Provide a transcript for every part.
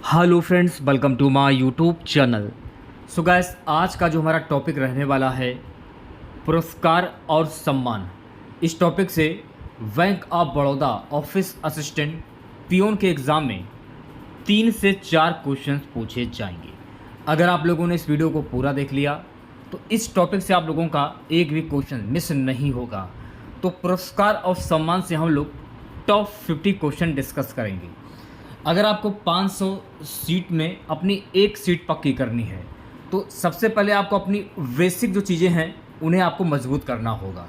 Hello friends, welcome to my YouTube channel. So guys, आज का जो हमारा टॉपिक रहने वाला है पुरस्कार और सम्मान। इस टॉपिक से Bank of Baroda office assistant peon के एग्ज़ाम में 3 से 4 क्वेश्चंस पूछे जाएंगे। अगर आप लोगों ने इस वीडियो को पूरा देख लिया तो इस टॉपिक से आप लोगों का एक भी क्वेश्चन मिस नहीं होगा। तो पुरस्कार और सम्मान से हम लोग टॉप 50 क्वेश्चन डिस्कस करेंगे। अगर आपको 500 सीट में अपनी एक सीट पक्की करनी है तो सबसे पहले आपको अपनी बेसिक जो चीज़ें हैं उन्हें आपको मजबूत करना होगा।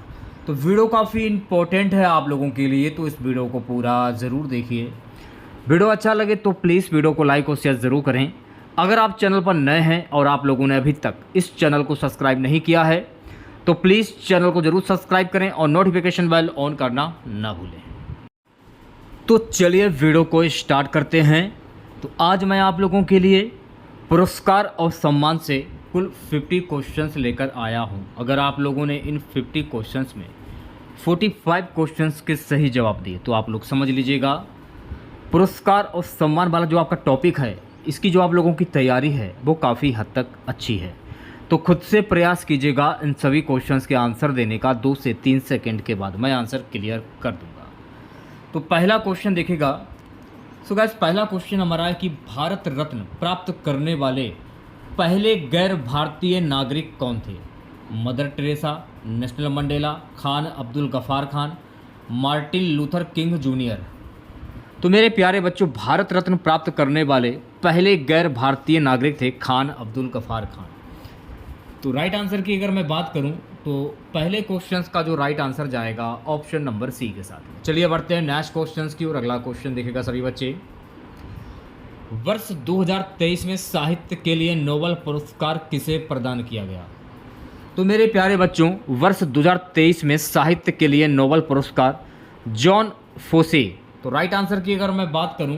तो वीडियो काफ़ी इम्पोर्टेंट है आप लोगों के लिए, तो इस वीडियो को पूरा ज़रूर देखिए। वीडियो अच्छा लगे तो प्लीज़ वीडियो को लाइक और शेयर ज़रूर करें। अगर आप चैनल पर नए हैं और आप लोगों ने अभी तक इस चैनल को सब्सक्राइब नहीं किया है तो प्लीज़ चैनल को ज़रूर सब्सक्राइब करें और नोटिफिकेशन बेल ऑन करना ना भूलें। तो चलिए वीडियो को स्टार्ट करते हैं। तो आज मैं आप लोगों के लिए पुरस्कार और सम्मान से कुल 50 क्वेश्चंस लेकर आया हूं। अगर आप लोगों ने इन 50 क्वेश्चंस में 45 क्वेश्चंस के सही जवाब दिए तो आप लोग समझ लीजिएगा पुरस्कार और सम्मान वाला जो आपका टॉपिक है, इसकी जो आप लोगों की तैयारी है वो काफ़ी हद तक अच्छी है। तो खुद से प्रयास कीजिएगा इन सभी क्वेश्चंस के आंसर देने का। 2 से 3 सेकेंड के बाद मैं आंसर क्लियर कर दूँगा। तो पहला क्वेश्चन देखेगा। सो गाइस, पहला क्वेश्चन हमारा है कि भारत रत्न प्राप्त करने वाले पहले गैर भारतीय नागरिक कौन थे? Mother Teresa, Nelson Mandela, Khan Abdul Ghaffar Khan, Martin Luther King Junior. तो मेरे प्यारे बच्चों, भारत रत्न प्राप्त करने वाले पहले गैर भारतीय नागरिक थे खान अब्दुल गफ्फार खान। तो राइट आंसर की अगर मैं बात करूं तो पहले क्वेश्चंस का जो राइट आंसर जाएगा ऑप्शन नंबर सी के साथ में। चलिए बढ़ते हैं नेक्स्ट क्वेश्चंस की और अगला क्वेश्चन देखेगा सभी बच्चे। वर्ष 2023 में साहित्य के लिए नोबेल पुरस्कार किसे प्रदान किया गया? तो मेरे प्यारे बच्चों, वर्ष 2023 में साहित्य के लिए नोबेल पुरस्कार जॉन फोसे। तो राइट आंसर की अगर मैं बात करूं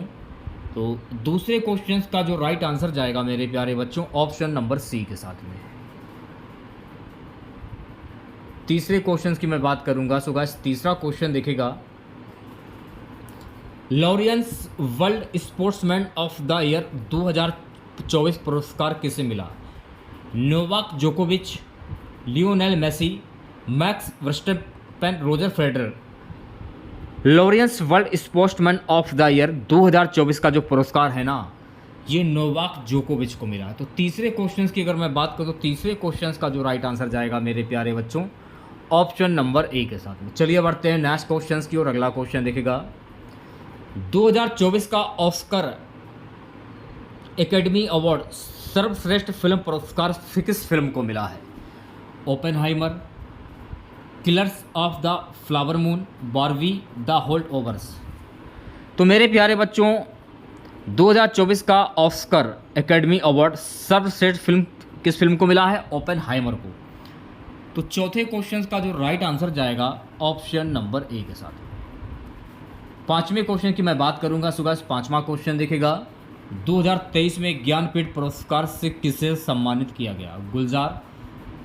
तो दूसरे क्वेश्चंस का जो राइट आंसर जाएगा मेरे प्यारे बच्चों ऑप्शन नंबर सी के साथ में। तीसरे क्वेश्चन की मैं बात करूंगा। सो गाइस, तीसरा क्वेश्चन देखेगा। Laureus world sportsman of the year 2024 पुरस्कार किसे मिला? नोवाक जोकोविच, Lionel Messi, Max Verstappen, Roger Federer. Laureus world sportsman of the year 2024 का जो पुरस्कार है ना, ये नोवाक जोकोविच को मिला। तो तीसरे क्वेश्चन की अगर मैं बात करूँ तो तीसरे क्वेश्चन का जो राइट आंसर जाएगा मेरे प्यारे बच्चों ऑप्शन नंबर ए के साथ में। चलिए बढ़ते हैं नेक्स्ट क्वेश्चंस की और अगला क्वेश्चन देखेगा। 2024 का ऑस्कर एकेडमी अवार्ड सर्वश्रेष्ठ फिल्म पुरस्कार किस फिल्म को मिला है? Oppenheimer, killers of the flower moon, Barbie, the hold overs. तो मेरे प्यारे बच्चों, 2024 का ऑस्कर एकेडमी अवार्ड सर्वश्रेष्ठ फिल्म किस फिल्म को मिला है? ओपेनहाइमर को। तो चौथे क्वेश्चन का जो राइट आंसर जाएगा ऑप्शन नंबर ए के साथ। पांचवें क्वेश्चन की मैं बात करूंगा। सो गाइस, पांचवा क्वेश्चन देखेगा। 2023 में ज्ञानपीठ पुरस्कार से किसे सम्मानित किया गया? गुलजार,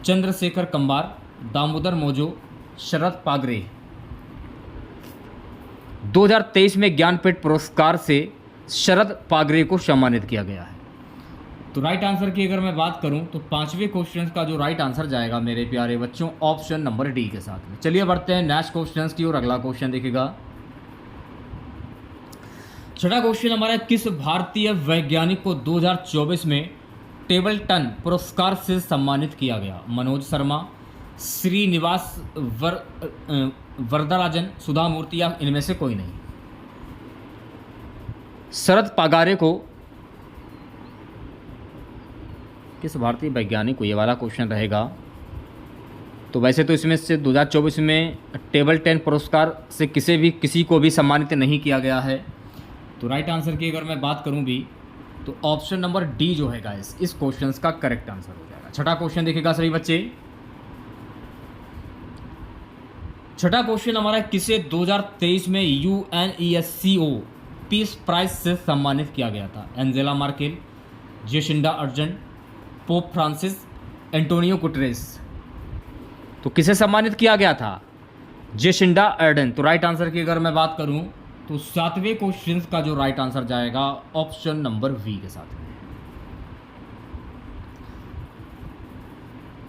चंद्रशेखर कंबार, दामोदर मोजो, शरद पागरे। 2023 में ज्ञानपीठ पुरस्कार से शरद पागरे को सम्मानित किया गया है। तो राइट आंसर की अगर मैं बात करूं तो पांचवें क्वेश्चन का जो राइट आंसर जाएगा मेरे प्यारे बच्चों ऑप्शन नंबर डी के साथ में। चलिए बढ़ते हैं नेक्स्ट क्वेश्चंस की और अगला क्वेश्चन देखेगा। छठा क्वेश्चन हमारा है, किस भारतीय वैज्ञानिक को 2024 में टेबलटन पुरस्कार से सम्मानित किया गया? मनोज शर्मा, श्रीनिवास वरदराजन, सुधा मूर्ति या इनमें से कोई नहीं? शरद पागारे को किस भारतीय वैज्ञानिक को, ये वाला क्वेश्चन रहेगा। तो वैसे तो इसमें से 2024 में टेबलटन पुरस्कार से किसी को भी सम्मानित नहीं किया गया है। तो राइट आंसर की अगर मैं बात करूं भी तो ऑप्शन नंबर डी जो है गाइस इस क्वेश्चन का करेक्ट आंसर हो जाएगा। छठा क्वेश्चन देखेगा सभी बच्चे। छठा क्वेश्चन हमारा, किसे 2023 में UNESCO पीस प्राइज से सम्मानित किया गया था? एंजेला मार्केल, जेसिंडा अर्जन, पोप फ्रांसिस, एंटोनियो गुटेरेस। तो किसे सम्मानित किया गया था? Jacinda Ardern. तो राइट आंसर की अगर मैं बात करूं तो 7वें क्वेश्चन का जो राइट आंसर जाएगा ऑप्शन नंबर वी के साथ में।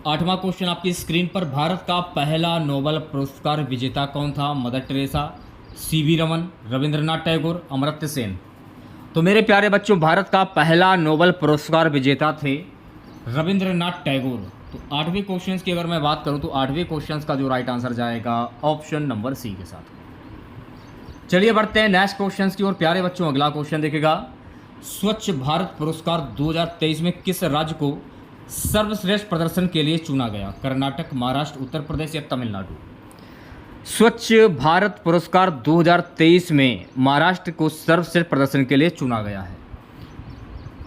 8वां क्वेश्चन आपकी स्क्रीन पर, भारत का पहला नोबेल पुरस्कार विजेता कौन था? Mother Teresa, CV Raman, Rabindranath Tagore, Amartya Sen. तो मेरे प्यारे बच्चों, भारत का पहला नोबेल पुरस्कार विजेता थे रविंद्रनाथ टैगोर। तो 8वें क्वेश्चन की अगर मैं बात करूं तो 8वें क्वेश्चन का जो राइट आंसर जाएगा ऑप्शन नंबर सी के साथ। चलिए बढ़ते हैं नेक्स्ट क्वेश्चन की ओर। प्यारे बच्चों, अगला क्वेश्चन देखिएगा, स्वच्छ भारत पुरस्कार 2023 में किस राज्य को सर्वश्रेष्ठ प्रदर्शन के लिए चुना गया? कर्नाटक, महाराष्ट्र, उत्तर प्रदेश या तमिलनाडु? स्वच्छ भारत पुरस्कार 2023 में महाराष्ट्र को सर्वश्रेष्ठ प्रदर्शन के लिए चुना गया है।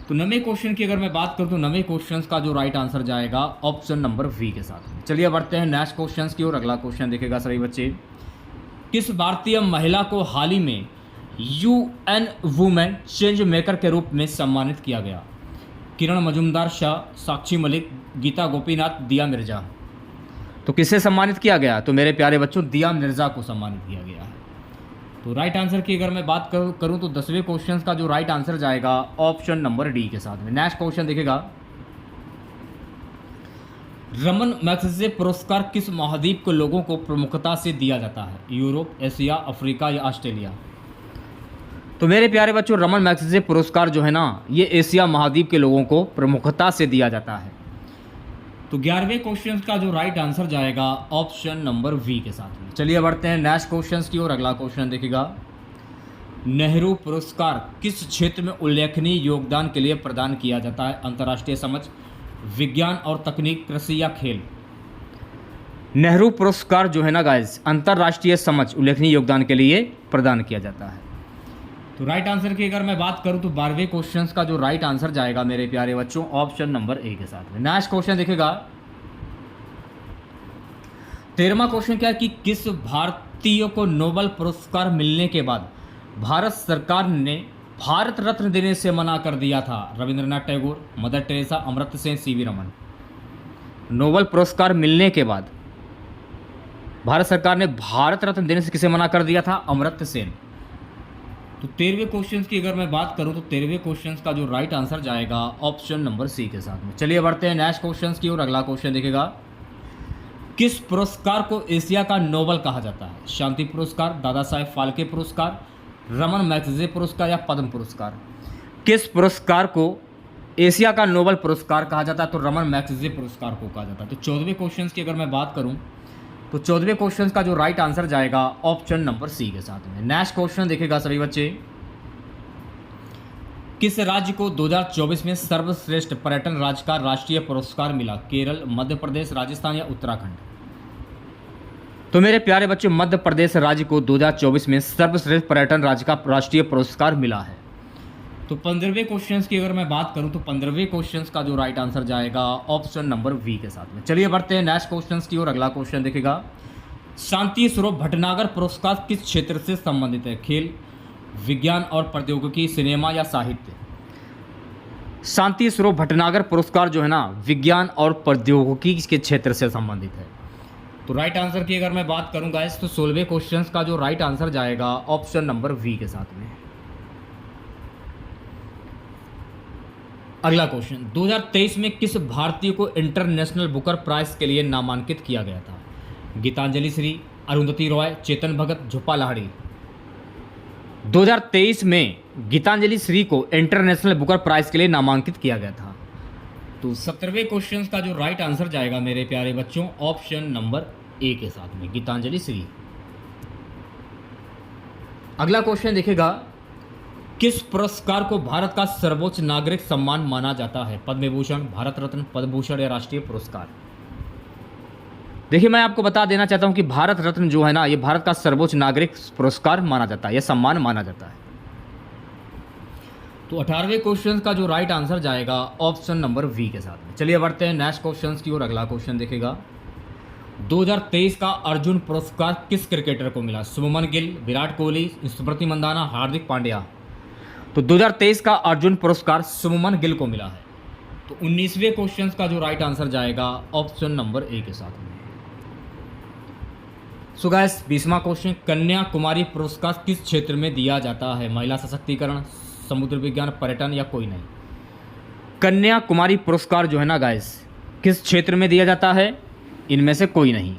तो 9वें क्वेश्चन की अगर मैं बात करूं तो 9वें क्वेश्चन का जो राइट आंसर जाएगा ऑप्शन नंबर वी के साथ। चलिए बढ़ते हैं नेक्स्ट क्वेश्चन की ओर। अगला क्वेश्चन देखेगा सभी बच्चे, किस भारतीय महिला को हाल ही में UN वुमेन चेंज मेकर के रूप में सम्मानित किया गया? किरण मजूमदार शाह, साक्षी मलिक, गीता गोपीनाथ, दिया मिर्जा। तो किसे सम्मानित किया गया? तो मेरे प्यारे बच्चों, दिया मिर्जा को सम्मानित किया गया है। तो राइट आंसर की अगर मैं बात करूं तो 10वें क्वेश्चन का जो राइट आंसर जाएगा ऑप्शन नंबर डी के साथ में। नेक्स्ट क्वेश्चन देखेगा, रमन मैग्सेसे पुरस्कार किस महाद्वीप के लोगों को प्रमुखता से दिया जाता है? यूरोप, एशिया, अफ्रीका या ऑस्ट्रेलिया? तो मेरे प्यारे बच्चों, रमन मैग्सेसे पुरस्कार जो है ना, ये एशिया महाद्वीप के लोगों को प्रमुखता से दिया जाता है। तो 11वें क्वेश्चन का जो राइट आंसर जाएगा ऑप्शन नंबर वी के साथ में। चलिए बढ़ते हैं नेक्स्ट क्वेश्चन की ओर। अगला क्वेश्चन देखिएगा, नेहरू पुरस्कार किस क्षेत्र में उल्लेखनीय योगदान के लिए प्रदान किया जाता है? अंतर्राष्ट्रीय समझ, विज्ञान और तकनीक, कृषि या खेल? नेहरू पुरस्कार जो है ना गाइस, अंतर्राष्ट्रीय समझ, उल्लेखनीय योगदान के लिए प्रदान किया जाता है। तो राइट आंसर की अगर मैं बात करूं तो 12वें क्वेश्चन का जो राइट आंसर जाएगा मेरे प्यारे बच्चों ऑप्शन नंबर ए के साथ में। नेक्स्ट क्वेश्चन देखेगा, 13वां क्वेश्चन क्या है कि किस भारतीय को नोबेल पुरस्कार मिलने के बाद भारत सरकार ने भारत रत्न देने से मना कर दिया था? Rabindranath Tagore, mother Teresa, Amartya Sen, CV Raman. Nobel पुरस्कार मिलने के बाद भारत सरकार ने भारत रत्न देने से किसे मना कर दिया था? अमर्त्य सेन। तो 13वें क्वेश्चन की अगर मैं बात करूं तो 13वें क्वेश्चन का जो राइट आंसर जाएगा ऑप्शन नंबर सी के साथ में। चलिए बढ़ते हैं नेक्स्ट क्वेश्चन की ओर। अगला क्वेश्चन देखेगा, किस पुरस्कार को एशिया का नोबेल कहा जाता है? शांति पुरस्कार, दादा साहेब फाल्के पुरस्कार, रमन मैग्सेसे पुरस्कार या पद्म पुरस्कार? किस पुरस्कार को एशिया का नोबेल पुरस्कार कहा जाता है? तो रमन मैग्सेसे पुरस्कार को कहा जाता है। तो 14वें क्वेश्चन की अगर मैं बात करूं तो 14वें क्वेश्चन का जो राइट आंसर जाएगा ऑप्शन नंबर सी के साथ में। नेक्स्ट क्वेश्चन देखेगा सभी बच्चे, किस राज्य को 2024 में सर्वश्रेष्ठ पर्यटन राज्य का राष्ट्रीय पुरस्कार मिला? केरल, मध्य प्रदेश, राजस्थान या उत्तराखंड? तो मेरे प्यारे बच्चों, मध्य प्रदेश राज्य को 2024 में सर्वश्रेष्ठ पर्यटन राज्य का राष्ट्रीय पुरस्कार मिला है। तो 15वें क्वेश्चन की अगर मैं बात करूं तो 15वें क्वेश्चन का जो राइट आंसर जाएगा ऑप्शन नंबर वी के साथ में। चलिए बढ़ते हैं नेक्स्ट क्वेश्चन की ओर। अगला क्वेश्चन देखेगा, शांति स्वरूप भटनागर पुरस्कार किस क्षेत्र से संबंधित है? खेल, विज्ञान और प्रौद्योगिकी, सिनेमा या साहित्य? शांति स्वरूप भटनागर पुरस्कार जो है ना, विज्ञान और प्रौद्योगिकी के क्षेत्र से संबंधित है। तो राइट आंसर की अगर मैं बात करूं गाइस तो 16वें क्वेश्चन का जो राइट आंसर जाएगा ऑप्शन नंबर वी के साथ में। अगला क्वेश्चन, 2023 में किस भारतीय को इंटरनेशनल बुकर प्राइज के लिए नामांकित किया गया था? गीतांजलि श्री, अरुंधति रॉय, चेतन भगत, झुप्पा लाहिड़ी? 2023 में गीतांजलि श्री को इंटरनेशनल बुकर प्राइज के लिए नामांकित किया गया था। तो 17वें क्वेश्चन का जो राइट आंसर जाएगा मेरे प्यारे बच्चों ऑप्शन नंबर ए के साथ में, गीतांजलि श्री। अगला क्वेश्चन देखेगा, किस पुरस्कार को भारत का सर्वोच्च नागरिक सम्मान माना जाता है? पद्म विभूषण, भारत रत्न, पद्म भूषण या राष्ट्रीय पुरस्कार? देखिए, मैं आपको बता देना चाहता हूं कि भारत रत्न जो है ना, ये भारत का सर्वोच्च नागरिक पुरस्कार माना जाता है, यह सम्मान माना जाता है। तो 18वें क्वेश्चन का जो राइट आंसर जाएगा ऑप्शन नंबर वी के साथ में। चलिए बढ़ते हैं नेक्स्ट क्वेश्चन की ओर। अगला क्वेश्चन देखेगा, 2023 का अर्जुन पुरस्कार किस क्रिकेटर को मिला? शुभमन गिल, विराट कोहली, स्मृति मंदाना, हार्दिक पांड्या? तो 2023 का अर्जुन पुरस्कार शुभमन गिल को मिला है। तो 19वें क्वेश्चन का जो राइट आंसर जाएगा ऑप्शन नंबर ए के साथ में। सो गाइस 20वां क्वेश्चन, कन्याकुमारी पुरस्कार किस क्षेत्र में दिया जाता है? महिला सशक्तिकरण, समुद्र विज्ञान, पर्यटन या कोई नहीं? कन्याकुमारी पुरस्कार जो है ना गाइस, किस क्षेत्र में दिया जाता है? इनमें से कोई नहीं।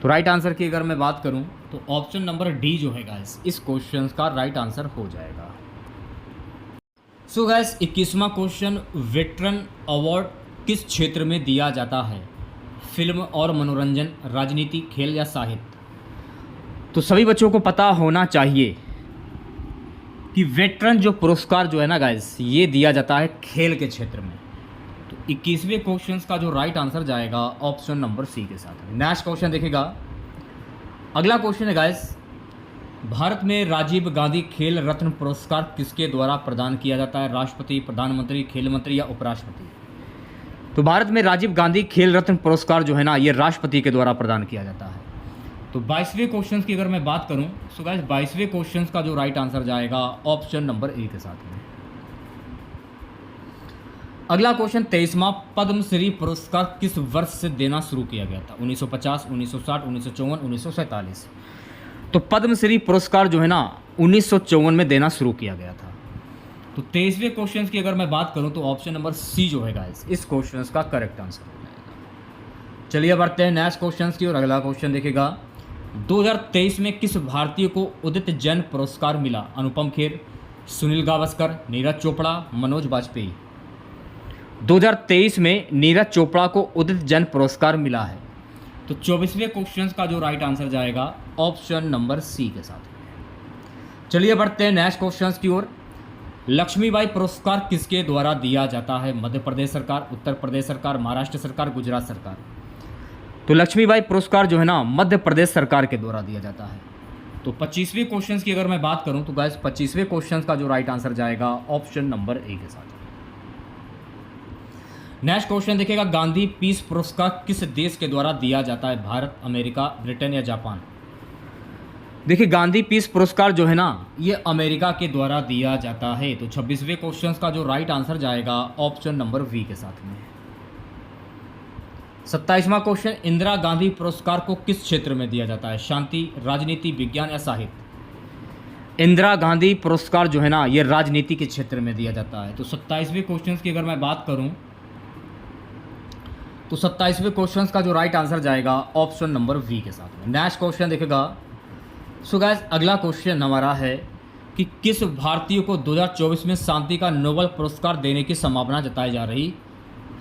तो राइट आंसर की अगर मैं बात करूं तो ऑप्शन नंबर डी जो है गाइस, इस क्वेश्चन का राइट आंसर हो जाएगा। सो गाइस 21वां क्वेश्चन, वेटरन अवार्ड किस क्षेत्र में दिया जाता है? फिल्म और मनोरंजन, राजनीति, खेल या साहित्य? तो सभी बच्चों को पता होना चाहिए कि वेटरन जो पुरस्कार जो है ना गाइस, ये दिया जाता है खेल के क्षेत्र में। तो 21वें क्वेश्चन का जो राइट आंसर जाएगा ऑप्शन नंबर सी के साथ। नेक्स्ट क्वेश्चन देखिएगा, अगला क्वेश्चन है गाइस, भारत में राजीव गांधी खेल रत्न पुरस्कार किसके द्वारा प्रदान किया जाता है? राष्ट्रपति, प्रधानमंत्री, खेल मंत्री या उपराष्ट्रपति? तो भारत में राजीव गांधी खेल रत्न पुरस्कार जो है ना, ये राष्ट्रपति के द्वारा प्रदान किया जाता है। तो 22वें क्वेश्चन की अगर मैं बात करूं तो गाइस 22वें क्वेश्चन का जो राइट आंसर जाएगा ऑप्शन नंबर ए के साथ में। अगला क्वेश्चन 23वां, पद्मश्री पुरस्कार किस वर्ष से देना शुरू किया गया था? 1950, 1960, 1954, 1947? तो पद्मश्री पुरस्कार जो है ना 1954 में देना शुरू किया गया था। तो 23वें क्वेश्चन की अगर मैं बात करूं तो ऑप्शन नंबर सी जो है गाइस, इस क्वेश्चन का करेक्ट आंसर हो जाएगा। चलिए बढ़ते हैं नेक्स्ट क्वेश्चन की और अगला क्वेश्चन देखिएगा, 2023 में किस भारतीय को उदित जैन पुरस्कार मिला? अनुपम खेर, सुनील गावस्कर, नीरज चोपड़ा, मनोज वाजपेयी? 2023 में नीरज चोपड़ा को उदित जैन पुरस्कार मिला है। तो 24वें क्वेश्चन का जो राइट आंसर जाएगा ऑप्शन नंबर सी के साथ। चलिए बढ़ते हैं नेक्स्ट क्वेश्चन की ओर, लक्ष्मीबाई पुरस्कार किसके द्वारा दिया जाता है? मध्य प्रदेश सरकार, उत्तर प्रदेश सरकार, महाराष्ट्र सरकार, गुजरात सरकार? तो लक्ष्मीबाई पुरस्कार जो है ना मध्य प्रदेश सरकार के द्वारा दिया जाता है। तो 25वें क्वेश्चन की अगर मैं बात करूं तो गाइस 25वें क्वेश्चन का जो राइट आंसर जाएगा ऑप्शन नंबर ए के साथ। नेक्स्ट क्वेश्चन देखिएगा, गांधी पीस पुरस्कार किस देश के द्वारा दिया जाता है? भारत, अमेरिका, ब्रिटेन या जापान? देखिए गांधी पीस पुरस्कार जो है ना ये अमेरिका के द्वारा दिया जाता है। तो 26वें क्वेश्चन का जो राइट आंसर जाएगा ऑप्शन नंबर वी के साथ में। 27वां क्वेश्चन, इंदिरा गांधी पुरस्कार को किस क्षेत्र में दिया जाता है? शांति, राजनीति, विज्ञान या साहित्य? इंदिरा गांधी पुरस्कार जो है ना ये राजनीति के क्षेत्र में दिया जाता है। तो 27वें क्वेश्चन की अगर मैं बात करूं तो 27वें क्वेश्चन का जो राइट आंसर जाएगा ऑप्शन नंबर वी के साथ में। नेक्स्ट क्वेश्चन देखेगा, सो गाइस अगला क्वेश्चन हमारा है कि किस भारतीय को 2024 में शांति का नोबेल पुरस्कार देने की संभावना जताई जा रही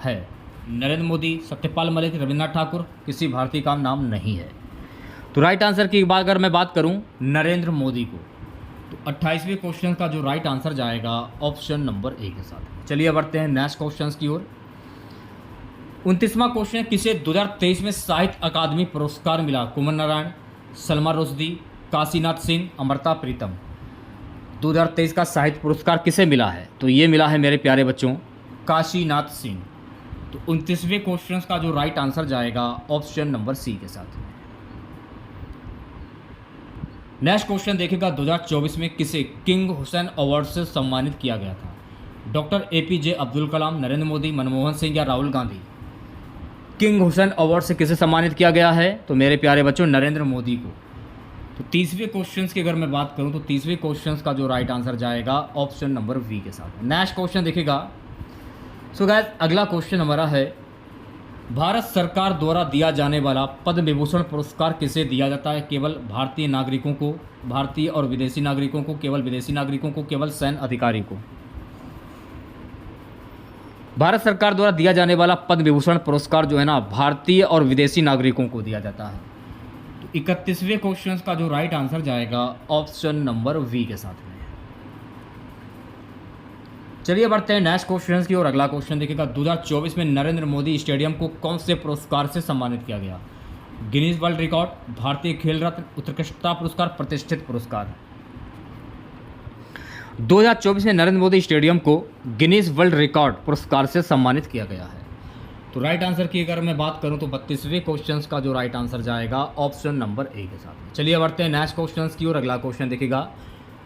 है? नरेंद्र मोदी, सत्यपाल मलिक, रविन्द्रनाथ ठाकुर? किसी भारतीय का नाम नहीं है। तो राइट आंसर की बात अगर मैं बात करूं नरेंद्र मोदी को, तो 28वें क्वेश्चन का जो राइट आंसर जाएगा ऑप्शन नंबर ए के साथ। चलिए बढ़ते हैं नेक्स्ट क्वेश्चन की ओर। 29वां क्वेश्चन, किसे 2023 में साहित्य अकादमी पुरस्कार मिला? कुमार नारायण, सलमा रुश्दी, काशीनाथ सिंह, अमृता प्रीतम? 2023 का साहित्य पुरस्कार किसे मिला है? तो ये मिला है मेरे प्यारे बच्चों काशीनाथ सिंह। तो 29वें क्वेश्चन का जो राइट आंसर जाएगा ऑप्शन नंबर सी के साथ। नेक्स्ट क्वेश्चन देखिएगा, 2024 में किसे किंग हुसैन अवार्ड से सम्मानित किया गया था? डॉक्टर APJ अब्दुल कलाम, नरेंद्र मोदी, मनमोहन सिंह या राहुल गांधी? किंग हुसैन अवार्ड से किसे सम्मानित किया गया है? तो मेरे प्यारे बच्चों नरेंद्र मोदी को। तो 30वें क्वेश्चन की अगर मैं बात करूं तो 30वें क्वेश्चन का जो राइट आंसर जाएगा ऑप्शन नंबर वी के साथ। नेक्स्ट क्वेश्चन देखिएगा, सो गाइस अगला क्वेश्चन हमारा है, भारत सरकार द्वारा दिया जाने वाला पद्म विभूषण पुरस्कार किसे दिया जाता है? केवल भारतीय नागरिकों को, भारतीय और विदेशी नागरिकों को, केवल विदेशी नागरिकों को, केवल सैन्य अधिकारी को? भारत सरकार द्वारा दिया जाने वाला पद्म विभूषण पुरस्कार जो है ना भारतीय और विदेशी नागरिकों को दिया जाता है। तो 31वें क्वेश्चन का जो राइट आंसर जाएगा ऑप्शन नंबर वी के साथ में। चलिए बढ़ते हैं नेक्स्ट क्वेश्चन की और अगला क्वेश्चन देखिएगा, 2024 में नरेंद्र मोदी स्टेडियम को कौन से पुरस्कार से सम्मानित किया गया? गिनीज वर्ल्ड रिकॉर्ड, भारतीय खेल रत्न, उत्कृष्टता पुरस्कार, प्रतिष्ठित पुरस्कार? 2024 में नरेंद्र मोदी स्टेडियम को गिनीज वर्ल्ड रिकॉर्ड पुरस्कार से सम्मानित किया गया है। तो राइट आंसर की अगर मैं बात करूं तो 32वें क्वेश्चन का जो राइट आंसर जाएगा ऑप्शन नंबर ए के साथ। चलिए बढ़ते हैं नेक्स्ट क्वेश्चन की और अगला क्वेश्चन देखिएगा,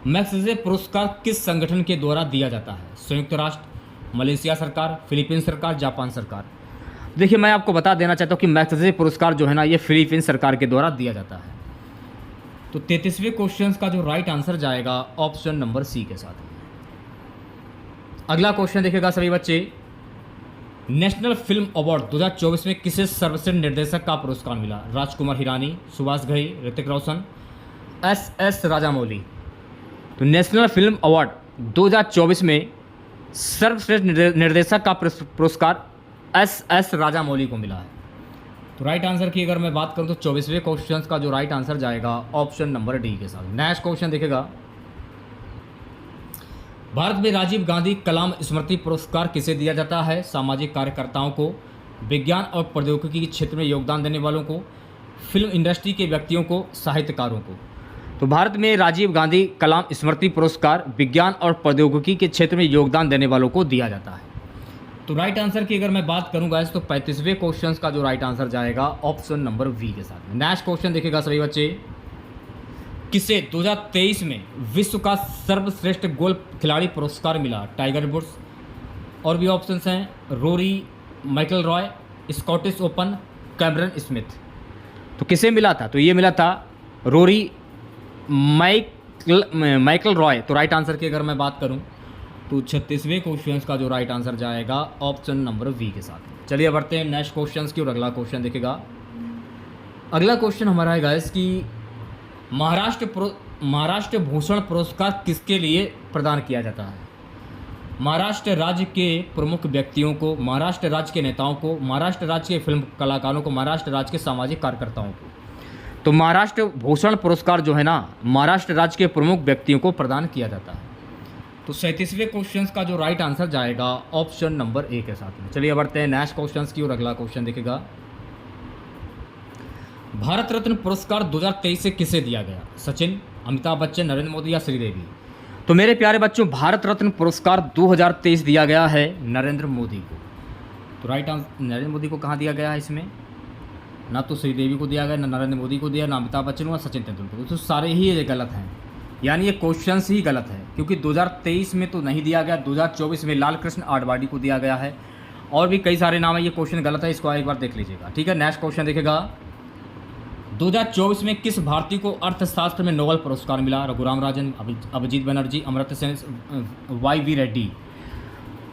मैग्सेसे पुरस्कार किस संगठन के द्वारा दिया जाता है? संयुक्त राष्ट्र, मलेशिया सरकार, फिलीपींस सरकार, जापान सरकार? देखिए मैं आपको बता देना चाहता हूँ कि मैग्सेसे पुरस्कार जो है ना ये फिलीपींस सरकार के द्वारा दिया जाता है। तो 33वें क्वेश्चन का जो राइट आंसर जाएगा ऑप्शन नंबर सी के साथ। अगला क्वेश्चन देखिएगा सभी बच्चे, नेशनल फिल्म अवार्ड 2024 में किसे सर्वश्रेष्ठ निर्देशक का पुरस्कार मिला? राजकुमार हिरानी, सुभाष घई, ऋतिक रोशन, एस राजामौली। तो नेशनल फिल्म अवार्ड 2024 में सर्वश्रेष्ठ निर्देशक का पुरस्कार एस राजामौली को मिला है। तो राइट आंसर की अगर मैं बात करूं तो 24वें क्वेश्चन का जो राइट आंसर जाएगा ऑप्शन नंबर डी के साथ। नेक्स्ट क्वेश्चन देखेगा, भारत में राजीव गांधी कलाम स्मृति पुरस्कार किसे दिया जाता है? सामाजिक कार्यकर्ताओं को, विज्ञान और प्रौद्योगिकी के क्षेत्र में योगदान देने वालों को, फिल्म इंडस्ट्री के व्यक्तियों को, साहित्यकारों को। तो भारत में राजीव गांधी कलाम स्मृति पुरस्कार विज्ञान और प्रौद्योगिकी के क्षेत्र में योगदान देने वालों को दिया जाता है। तो राइट आंसर की अगर मैं बात करूंगा तो 35वें क्वेश्चन का जो राइट आंसर जाएगा ऑप्शन नंबर वी के साथ। नेक्स्ट क्वेश्चन देखिएगा सभी बच्चे, किसे 2023 में विश्व का सर्वश्रेष्ठ गोल्फ खिलाड़ी पुरस्कार मिला? टाइगर वुड्स, और भी ऑप्शंस हैं, Rory Michael Roy, Scottish open, Cameron Smith. तो किसे मिला था? तो ये मिला था रोरी माइकल रॉय। तो राइट आंसर की अगर मैं बात करूं तो 36वें क्वेश्चन का जो राइट आंसर जाएगा ऑप्शन नंबर वी के साथ। चलिए बढ़ते हैं नेक्स्ट क्वेश्चन की और अगला क्वेश्चन देखेगा। अगला क्वेश्चन हमारा है गाइस कि महाराष्ट्र भूषण पुरस्कार किसके लिए प्रदान किया जाता है? महाराष्ट्र राज्य के प्रमुख व्यक्तियों को, महाराष्ट्र राज्य के नेताओं को, महाराष्ट्र राज्य के फिल्म कलाकारों को, महाराष्ट्र राज्य के सामाजिक कार्यकर्ताओं को। तो महाराष्ट्र भूषण पुरस्कार जो है ना महाराष्ट्र राज्य के प्रमुख व्यक्तियों को प्रदान किया जाता है। तो 37वें क्वेश्चन का जो राइट आंसर जाएगा ऑप्शन नंबर ए के साथ में। चलिए बढ़ते हैं नेक्स्ट क्वेश्चन की और अगला क्वेश्चन देखेगा, भारत रत्न पुरस्कार 2023 से किसे दिया गया? सचिन, अमिताभ बच्चन, नरेंद्र मोदी या श्रीदेवी। तो मेरे प्यारे बच्चों, भारत रत्न पुरस्कार 2023 दिया गया है नरेंद्र मोदी को। तो राइट आंसर नरेंद्र मोदी को कहाँ दिया गया है? इसमें ना तो श्रीदेवी को दिया गया, ना नरेंद्र मोदी को दिया, ना अमिताभ बच्चन को, ना सचिन तेंदुलकर को। तो सारे ही ये गलत हैं, यानी ये क्वेश्चंस ही गलत है, क्योंकि 2023 में तो नहीं दिया गया, 2024 में लाल कृष्ण आडवाणी को दिया गया है, और भी कई सारे नाम है। ये क्वेश्चन गलत है, इसको एक बार देख लीजिएगा, ठीक है। नेक्स्ट क्वेश्चन देखेगा, 2024 में किस भारतीय को अर्थशास्त्र में नोबेल पुरस्कार मिला? रघुराम राजन, अभिजीत बनर्जी, अमर्त्य सेन, YV रेड्डी।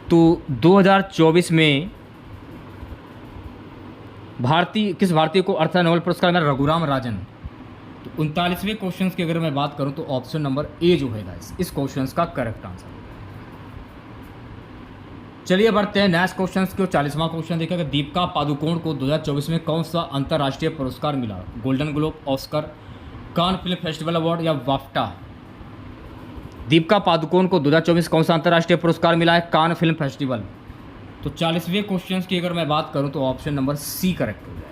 तो 2024 में किस भारतीय को अर्थ नोबेल पुरस्कार मिला? रघुराम राजन। तो 39वें क्वेश्चन की अगर मैं बात करूं तो ऑप्शन नंबर ए जो है इस क्वेश्चन का करेक्ट आंसर। चलिए बढ़ते हैं नेक्स्ट क्वेश्चन की। 40वां क्वेश्चन देखिएगा, दीपिका पादुकोण को 2024 में कौन सा अंतर्राष्ट्रीय पुरस्कार मिला? Golden globe, Oscar, Cannes film festival award या बाफ्टा। दीपिका पादुकोण को 2024 कौन सा अंतर्राष्ट्रीय पुरस्कार मिला है? Cannes film festival. तो 40वें क्वेश्चन की अगर मैं बात करूं तो ऑप्शन नंबर सी करेक्ट हो जाएगा।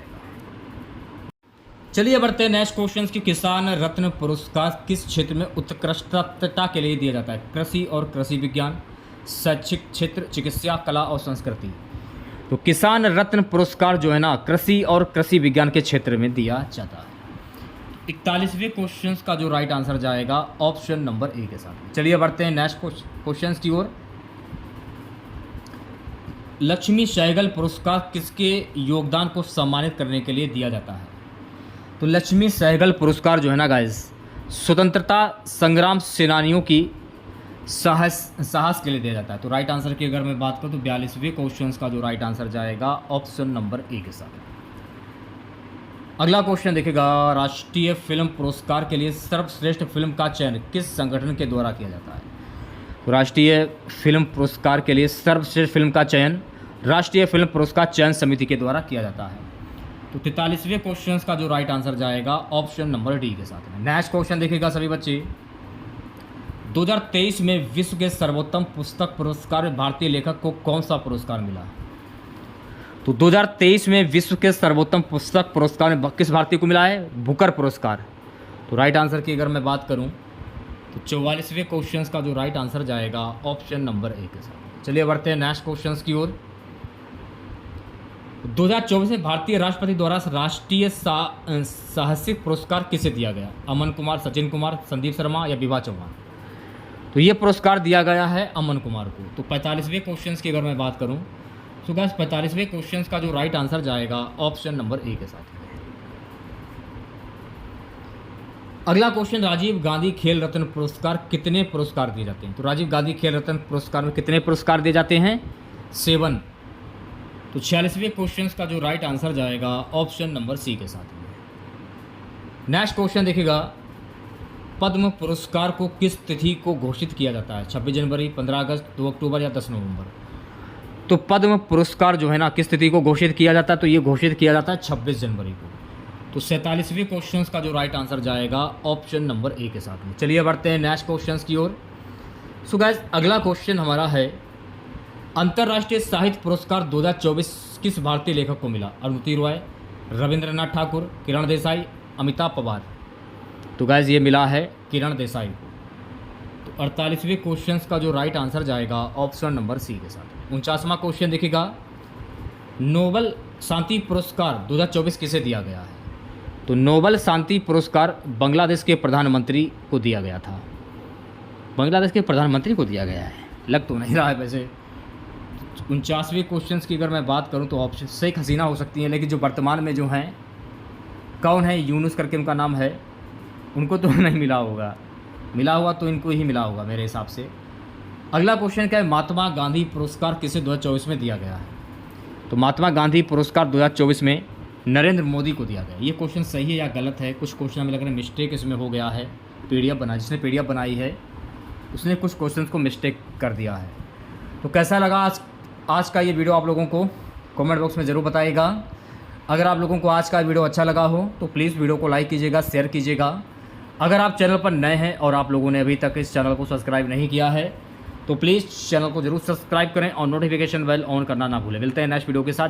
चलिए बढ़ते हैं नेक्स्ट क्वेश्चन की। किसान रत्न पुरस्कार किस क्षेत्र में उत्कृष्टता के लिए दिया जाता है? कृषि और कृषि विज्ञान, शैक्षिक क्षेत्र, चिकित्सा, कला और संस्कृति। तो किसान रत्न पुरस्कार जो है ना कृषि और कृषि विज्ञान के क्षेत्र में दिया जाता है। 41वें क्वेश्चन का जो राइट आंसर जाएगा ऑप्शन नंबर ए के साथ। चलिए बढ़ते हैं नेक्स्ट क्वेश्चन की ओर। लक्ष्मी सहगल पुरस्कार किसके योगदान को सम्मानित करने के लिए दिया जाता है? तो लक्ष्मी सहगल पुरस्कार जो है ना गाइस स्वतंत्रता संग्राम सेनानियों की साहस के लिए दिया जाता है। तो राइट आंसर की अगर मैं बात करूं तो 42वें क्वेश्चन का जो राइट आंसर जाएगा ऑप्शन नंबर ए के साथ। अगला क्वेश्चन देखेगा, राष्ट्रीय फिल्म पुरस्कार के लिए सर्वश्रेष्ठ फिल्म का चयन किस संगठन के द्वारा किया जाता है? तो राष्ट्रीय फिल्म पुरस्कार के लिए सर्वश्रेष्ठ फिल्म का चयन राष्ट्रीय फिल्म पुरस्कार चयन समिति के द्वारा किया जाता है। तो 43वें क्वेश्चन का जो राइट आंसर जाएगा ऑप्शन नंबर डी के साथ में। नेक्स्ट क्वेश्चन देखिएगा सभी बच्चे, 2023 में विश्व के सर्वोत्तम पुस्तक पुरस्कार में भारतीय लेखक को कौन सा पुरस्कार मिला? तो 2023 में विश्व के सर्वोत्तम पुस्तक पुरस्कार में किस भारतीय को मिला है? बुकर पुरस्कार। तो राइट आंसर की अगर मैं बात करूं तो 44वें क्वेश्चन का जो राइट आंसर जाएगा ऑप्शन नंबर ए के साथ। चलिए बढ़ते हैं नेक्स्ट क्वेश्चन की ओर। 2024 में भारतीय राष्ट्रपति द्वारा राष्ट्रीय साहसिक पुरस्कार किसे दिया गया? अमन कुमार, सचिन कुमार, संदीप शर्मा या विभा चौहान। तो ये पुरस्कार दिया गया है अमन कुमार को। तो 45वें क्वेश्चन की अगर मैं बात करूं, सो गाइस 45वें क्वेश्चन का जो राइट आंसर जाएगा ऑप्शन नंबर ए के साथ। अगला क्वेश्चन, राजीव गांधी खेल रत्न पुरस्कार कितने पुरस्कार दिए जाते हैं? तो राजीव गांधी खेल रत्न पुरस्कार में कितने पुरस्कार दिए जाते हैं? 7। तो 46वें क्वेश्चन का जो राइट आंसर जाएगा ऑप्शन नंबर सी के साथ। नेक्स्ट क्वेश्चन देखिएगा, पद्म पुरस्कार को किस तिथि को घोषित किया जाता है? 26 जनवरी, 15 अगस्त, 2 अक्टूबर या 10 नवंबर? तो पद्म पुरस्कार जो है ना किस तिथि को घोषित किया जाता है? तो ये घोषित किया जाता है 26 जनवरी को। तो 47वें क्वेश्चन का जो राइट आंसर जाएगा ऑप्शन नंबर ए के साथ में। चलिए बढ़ते हैं नेक्स्ट क्वेश्चन की ओर। सो गाइस अगला क्वेश्चन हमारा है, अंतर्राष्ट्रीय साहित्य पुरस्कार 2024 किस भारतीय लेखक को मिला? अरुंधति रॉय, रविंद्रनाथ ठाकुर, किरण देसाई, अमिताभ पवार? तो गाइस ये मिला है किरण देसाई को। तो 48वें क्वेश्चन का जो राइट आंसर जाएगा ऑप्शन नंबर सी के साथ। 49वां क्वेश्चन देखिएगा, नोबेल शांति पुरस्कार 2024 किसे दिया गया है? तो नोबेल शांति पुरस्कार बांग्लादेश के प्रधानमंत्री को दिया गया था। बांग्लादेश के प्रधानमंत्री को दिया गया है, लग तो नहीं रहा है वैसे। 49वें क्वेश्चन की अगर मैं बात करूं तो ऑप्शन शेख हसीना हो सकती हैं, लेकिन जो वर्तमान में जो हैं कौन है, यूनुस करके उनका नाम है, उनको तो नहीं मिला होगा। मिला हुआ तो इनको ही मिला होगा मेरे हिसाब से। अगला क्वेश्चन क्या है, महात्मा गांधी पुरस्कार किसे 2024 में दिया गया है? तो महात्मा गांधी पुरस्कार 2024 में नरेंद्र मोदी को दिया गया। ये क्वेश्चन सही है या गलत है? कुछ क्वेश्चन हमें लग रहा है मिस्टेक इसमें हो गया है। पीडीएफ बना, जिसने पीडीएफ बनाई है उसने कुछ क्वेश्चन को मिस्टेक कर दिया है। तो कैसा लगा आज का ये वीडियो आप लोगों को कमेंट बॉक्स में ज़रूर बताइएगा। अगर आप लोगों को आज का वीडियो अच्छा लगा हो तो प्लीज़ वीडियो को लाइक कीजिएगा, शेयर कीजिएगा। अगर आप चैनल पर नए हैं और आप लोगों ने अभी तक इस चैनल को सब्सक्राइब नहीं किया है तो प्लीज़ चैनल को ज़रूर सब्सक्राइब करें और नोटिफिकेशन बेल ऑन करना ना भूलें। मिलते हैं नेक्स्ट वीडियो के साथ।